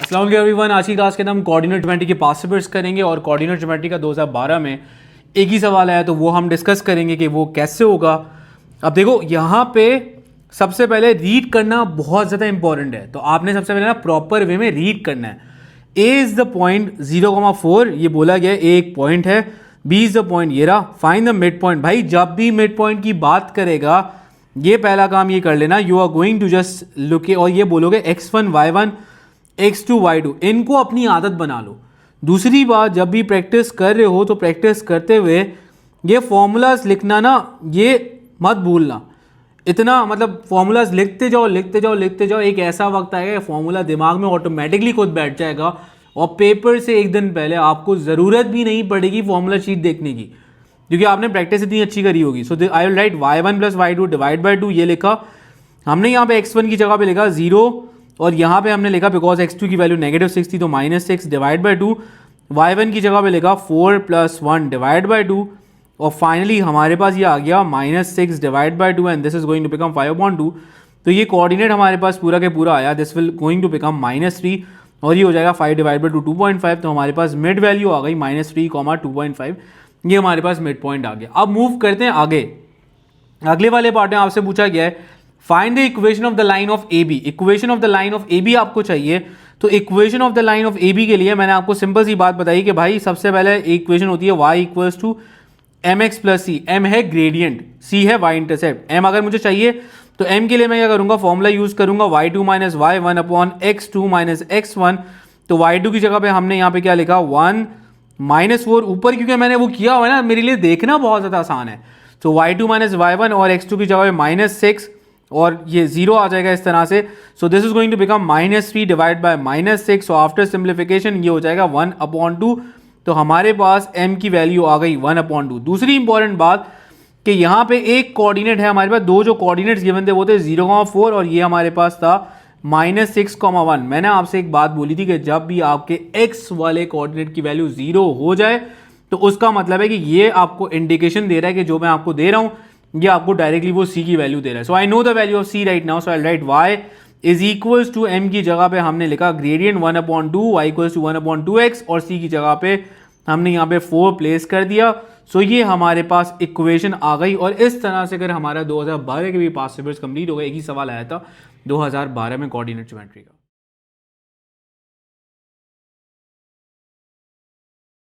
अस्सलाम वालेकुम एवरीवन। आज की क्लास के अंदर हम कोऑर्डिनेट ज्योमेट्री के पास्ट पेपर्स करेंगे और कोऑर्डिनेट ज्योमेट्री का 2012 में एक ही सवाल आया तो वो हम डिस्कस करेंगे कि वो कैसे होगा। अब देखो यहाँ पे सबसे पहले रीड करना बहुत ज़्यादा इंपॉर्टेंट है, तो आपने सबसे पहले ना प्रॉपर वे में रीड करना है। ए इज़ द पॉइंट 0,4 ये बोला गया, ए एक पॉइंट है, बी इज़ द पॉइंट ये रहा, फाइंड द मिड पॉइंट। भाई जब भी मिड पॉइंट की बात करेगा ये पहला काम ये कर लेना, you are going to just look और ये बोलोगे x1 y1 x2 y2, इनको अपनी आदत बना लो। दूसरी बात, जब भी प्रैक्टिस कर रहे हो तो प्रैक्टिस करते हुए ये फॉर्मूलाज लिखना ना ये मत भूलना। इतना मतलब फॉर्मूलाज लिखते जाओ लिखते जाओ लिखते जाओ, एक ऐसा वक्त आएगा फॉर्मूला दिमाग में ऑटोमेटिकली खुद बैठ जाएगा और पेपर से एक दिन पहले आपको ज़रूरत भी नहीं पड़ेगी फॉर्मूला शीट देखने की, क्योंकि आपने प्रैक्टिस इतनी अच्छी करी होगी। So I will write y1 + y2 divide by 2, ये लिखा हमने। यहाँ पे x1 की जगह पे लिखा 0 और यहाँ पे हमने लिखा बिकॉज x2 की वैल्यू -6 थी तो -6 डिवाइड बाई 2। y1 की जगह पे लिखा 4 + 1 डिवाइड बाई 2 और फाइनली हमारे पास ये आ गया -6 divide by 2 and this is going to become 5/2। तो ये कोऑर्डिनेट हमारे पास पूरा के पूरा आया, this will going to become -3 और ये हो जाएगा 5 डिवाइड बाई 2 2.5। तो हमारे पास मिड वैल्यू आ गई -3, 2.5, ये हमारे पास मिड पॉइंट आ गया। अब मूव करते हैं आगे। अगले वाले पार्ट में आपसे पूछा गया है find the equation of the line of A B. Equation of the line of A B आपको चाहिए, तो equation of the line of A B के लिए मैंने आपको सिंपल सी बात बताई कि भाई सबसे पहले इक्वेशन होती है y = mx + c। m है ग्रेडियंट, c है y इंटरसेप्ट। m अगर मुझे चाहिए तो m के लिए मैं क्या करूंगा, फॉर्मूला यूज करूंगा y2 - y1 upon x2 - x1। तो y2 की जगह पे हमने यहाँ पे क्या लिखा 1 -4 ऊपर, क्योंकि मैंने वो किया हुआ है ना, मेरे लिए देखना बहुत ज़्यादा आसान है। तो y2 - y1 और x2 की जगह पे -6 और ये 0 आ जाएगा इस तरह से। So this is going to become -3 divide by -6। So after simplification ये हो जाएगा 1/2। तो हमारे पास m की वैल्यू आ गई 1/2। दूसरी इंपॉर्टेंट बात कि यहाँ पे एक कोऑर्डिनेट है हमारे पास, दो जो कोऑर्डिनेट्स गिवन थे वो थे 0,4 और ये हमारे पास था -6,1। मैंने आपसे एक बात बोली थी कि जब भी आपके x वाले कोऑर्डिनेट की वैल्यू 0 हो जाए तो उसका मतलब है कि ये आपको इंडिकेशन दे रहा है कि जो मैं आपको दे रहा हूँ ये आपको डायरेक्टली वो c की वैल्यू दे रहा है। So I know the value of c right now, so I write y = m की जगह पे हमने लिखा ग्रेडियंट 1/2, y = 1/2x और c की जगह पे हमने यहाँ पे 4 प्लेस कर दिया। सो ये हमारे पास इक्वेशन आ गई और इस तरह से अगर हमारा 2012 के भी पास्ट पेपर्स कंप्लीट हो गए। एक ही सवाल आया था 2012 में कोऑर्डिनेट ज्योमेट्री का।